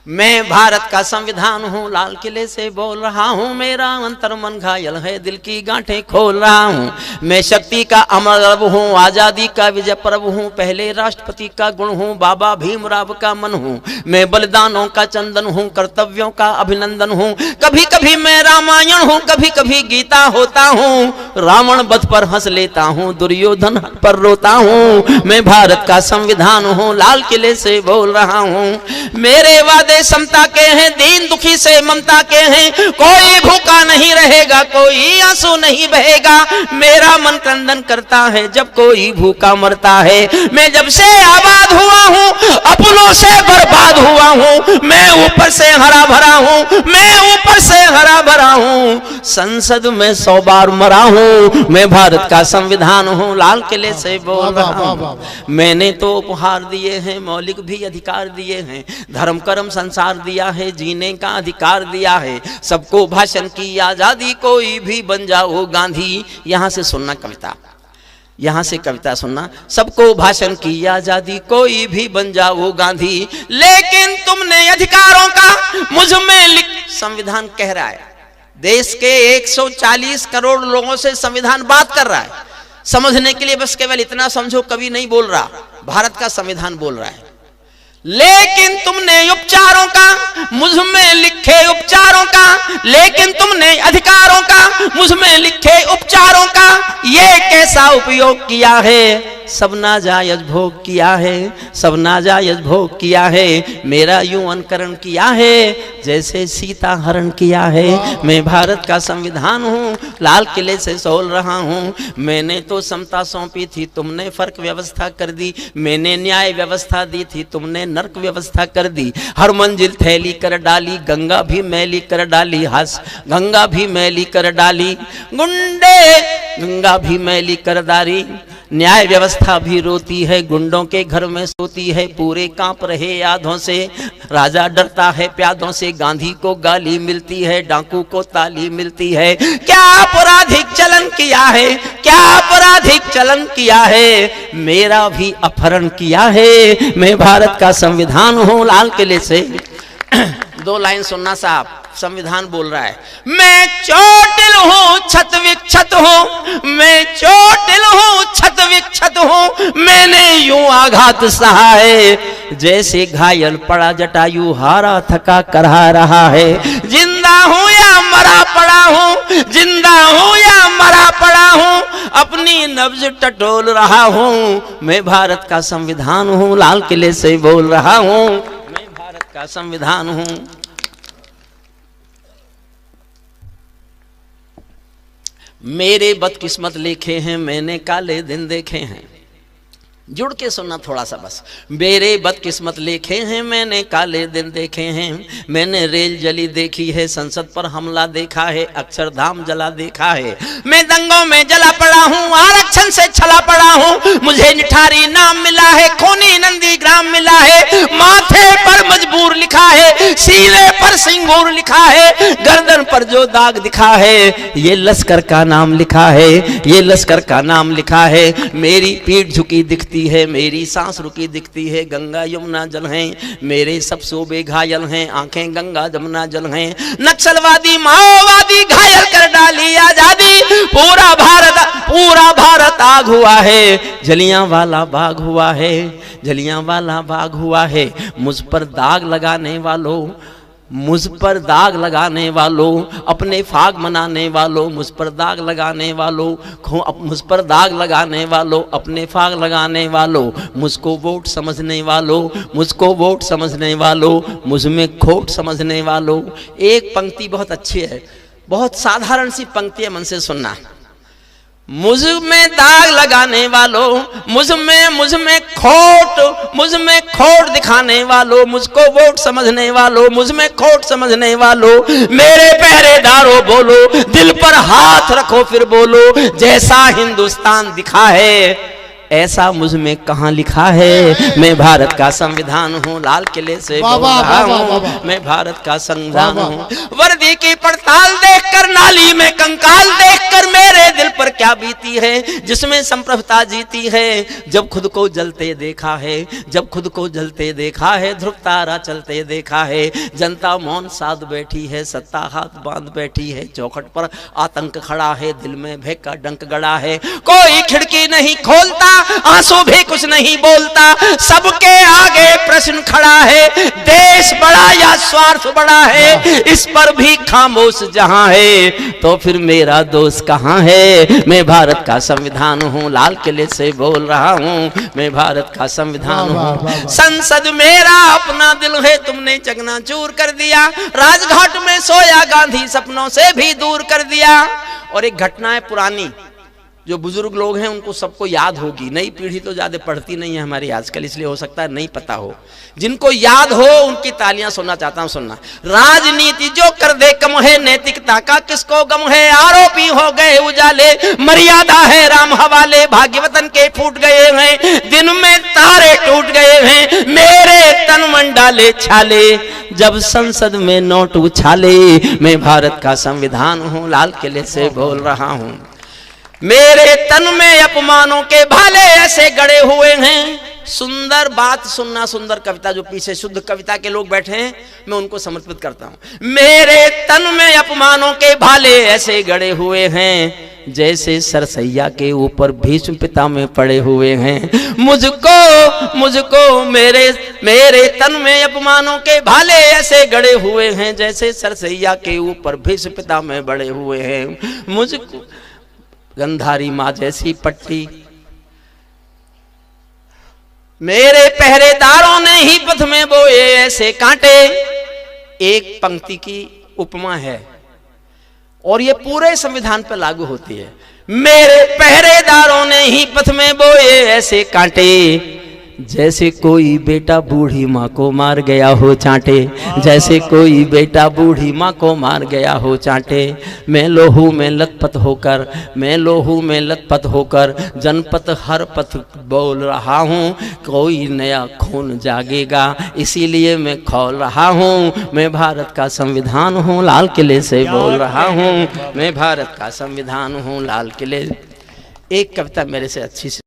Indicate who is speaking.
Speaker 1: मैं भारत का संविधान हूँ, लाल किले से बोल रहा हूँ, मेरा अंतर मन घायल है, दिल की गांठें खोल रहा हूँ। मैं शक्ति का अमर रब हूँ, आजादी का विजय पर्व हूँ, पहले राष्ट्रपति का गुण हूँ, बाबा भीमराव का मन हूँ। मैं बलिदानों का चंदन हूँ, कर्तव्यों का अभिनंदन हूँ। कभी कभी मैं रामायण हूँ, कभी कभी गीता होता हूँ, रावण वध पर हंस लेता हूँ, दुर्योधन पर रोता हूँ। मैं भारत का संविधान हूँ, लाल किले से बोल रहा हूँ। मेरे वादे समता के हैं, दीन दुखी से ममता के हैं, कोई भूखा नहीं रहेगा, कोई आंसू नहीं बहेगा। मेरा मन क्रंदन करता है जब कोई भूखा मरता है। मैं जब से आबाद हुआ हूँ, अपनों से बर्बाद हुआ हूँ, मैं ऊपर से हरा भरा हूँ, मैं ऊपर से हरा भरा हूँ, संसद में 100 बार मरा हूँ। मैं भारत का संविधान हूँ, लाल किले से बोल रहा हूँ। मैंने तो उपहार दिए हैं, मौलिक भी अधिकार दिए हैं, धर्म कर्म संसार दिया है, जीने का अधिकार दिया है, सबको भाषण की आजादी, कोई भी बन जाओ गांधी। यहां से सुनना कविता, यहां से कविता सुनना। सबको भाषण की आजादी, कोई भी बन जाओ गांधी, लेकिन तुमने अधिकारों का मुझ में लिख। संविधान कह रहा है, देश के 140 करोड़ लोगों से संविधान बात कर रहा है। समझने के लिए बस केवल इतना समझो, कवि नहीं बोल रहा, भारत का संविधान बोल रहा है। लेकिन तुमने उपचारों का मुझ में लिखे उपचारों का, लेकिन तुमने अधिकारों का मुझ में लिखे उपचारों का ये कैसा उपयोग किया है। सब नाजायज भोग किया है, सब नाजायज भोग किया है, मेरा यूं अनुकरण किया है जैसे सीता हरण किया है। मैं भारत का संविधान हूँ, लाल किले से बोल रहा हूँ। मैंने तो समता सौंपी थी, तुमने फर्क व्यवस्था कर दी। मैंने न्याय व्यवस्था दी थी, तुमने नर्क व्यवस्था कर दी। हर मंजिल थैली कर डाली, गंगा भी मैली कर डाली, हंस गंगा भी मैली कर डाली, गुंडे गंगा भी मैली कर डाली। न्याय व्यवस्था भी रोती है, गुंडों के घर में सोती है, पूरे कांप रहे यादों से, राजा डरता है प्यादों से, गांधी को गाली मिलती है, डाकू को ताली मिलती है। क्या आपराधिक चलन किया है, क्या आपराधिक चलन किया है, मेरा भी अपहरण किया है। मैं भारत का संविधान हूँ, लाल किले से। 2 लाइन सुनना साहब, संविधान बोल रहा है। मैं चोटिल हूँ, छत विक्षत हूँ, मैं चोटिल हूँ, छत विक्षत हूँ, मैंने यूं आघात सहा है जैसे घायल पड़ा जटायु, हारा थका करहा रहा है। जिंदा हूँ या मरा पड़ा हूँ, जिंदा हूँ या मरा पड़ा हूँ, अपनी नब्ज टटोल रहा हूँ। मैं भारत का संविधान हूँ, लाल किले से बोल रहा हूँ। मैं भारत का संविधान हूँ। मेरे बदकिस्मत लिखे हैं, मैंने काले दिन देखे हैं। जुड़ के सुनना थोड़ा सा बस। मेरे बदकिस्मत लिखे हैं, मैंने काले दिन देखे हैं। मैंने रेल जली देखी है, संसद पर हमला देखा है, अक्षरधाम जला देखा है। मैं दंगों में जला पड़ा हूँ, आरक्षण से छला पड़ा हूँ, मुझे निठारी नाम मिला है, खूनी नंदी ग्राम मिला है। माथे पर मजबूर लिखा है, सीने पर सिंगूर लिखा है, गर्दन पर जो दाग दिखा है ये लश्कर का नाम लिखा है, ये लश्कर का नाम लिखा है। मेरी पीठ झुकी दिखती है, मेरी सांस रुकी दिखती है, गंगा यमुना जल हैं, मेरे सब सूबे घायल हैं, आंखें गंगा जमुना जल हैं। नक्सलवादी माओवादी घायल कर डाली आजादी, पूरा भारत आग हुआ है, जलियांवाला बाग हुआ है, जलियांवाला बाग हुआ है। मुझ पर दाग लगाने वालों, मुझ पर दाग लगाने वालों, अपने फाग मनाने वालों, मुझ पर दाग लगाने वालों, मुझ पर दाग लगाने वालों, अपने फाग लगाने वालों, मुझको वोट समझने वालों, मुझको वोट समझने वालों, मुझ में खोट समझने वालों। एक पंक्ति बहुत अच्छी है, बहुत साधारण सी पंक्ति है, मन से सुनना। मुझ में दाग लगाने वालों, मुझ में खोट दिखाने वालों, मुझको वोट समझने वालों, मुझ में खोट समझने वालों, मेरे पहरेदारों बोलो, दिल पर हाथ रखो फिर बोलो, जैसा हिंदुस्तान दिखा है ऐसा मुझ में कहाँ लिखा है। मैं भारत का संविधान हूँ, लाल किले से बोल रहा हूँ, मैं भारत का संविधान हूँ। वर्दी की पड़ताल देखकर, नाली में कंकाल देखकर मेरे दिल पर क्या बीती है, जिसमें संप्रभुता जीती है। जब खुद को जलते देखा है, जब खुद को जलते देखा है, ध्रुव तारा चलते देखा है। जनता मौन साध बैठी है, सत्ता हाथ बांध बैठी है। चौखट पर आतंक खड़ा है, दिल में भय का डंक गड़ा है। कोई खिड़की नहीं खोलता, आंसू भी कुछ नहीं बोलता। सबके आगे प्रश्न खड़ा है, देश बड़ा या स्वार्थ बड़ा है। इस पर भी खामोश जहां है, तो फिर मेरा दोस्त कहां है। मैं भारत का संविधान हूं, लाल किले से बोल रहा हूं, मैं भारत का संविधान हूं। संसद मेरा अपना दिल है, तुमने चकनाचूर कर दिया। राजघाट में सोया गांधी, सपनों से भी दूर कर दिया। और एक घटना है पुरानी, जो बुजुर्ग लोग हैं उनको सबको याद होगी। नई पीढ़ी तो ज्यादा पढ़ती नहीं है हमारी आजकल, इसलिए हो सकता है नहीं पता हो। जिनको याद हो उनकी तालियां सुनना चाहता हूं, सुनना। राजनीति जो कर दे कम है, नैतिकता का किसको गम है। आरोपी हो गए उजाले, मर्यादा है राम हवाले। भाग्यवतन के फूट गए हैं, दिन में तारे टूट गए हैं। मेरे तन मन डाले छाले, जब संसद में नोट उछाले। मैं भारत का संविधान हूं, लाल किले से बोल रहा हूं। मेरे तन में अपमानों के भाले ऐसे गड़े हुए हैं। सुंदर बात सुनना, सुंदर कविता, जो पीछे शुद्ध कविता के लोग बैठे हैं मैं उनको समर्पित करता हूं। मेरे तन में अपमानों के भाले ऐसे गड़े हुए हैं, जैसे सरसैया के ऊपर भीष्म पिता में पड़े हुए हैं। मुझको मेरे तन में अपमानों के भाले ऐसे गड़े हुए हैं, जैसे सरसैया के ऊपर भीष्म पिता में बड़े हुए हैं। मुझको गंधारी माँ जैसी पट्टी, मेरे पहरेदारों ने ही पथ में बोए ऐसे कांटे। एक पंक्ति की उपमा है और ये पूरे संविधान पर लागू होती है। मेरे पहरेदारों ने ही पथ में बोए ऐसे कांटे, जैसे कोई बेटा बूढ़ी माँ को मार गया हो चांटे। जैसे कोई बेटा बूढ़ी माँ को मार गया हो चांटे। मैं लोहू में लथपथ होकर, मैं लोहू में लथपथ होकर जनपथ हर पथ बोल रहा हूँ। कोई नया खून जागेगा, इसीलिए मैं खोल रहा हूँ। मैं भारत का संविधान हूँ, लाल किले से बोल रहा हूँ। मैं भारत का संविधान हूँ, लाल किले। एक कविता मेरे से अच्छी से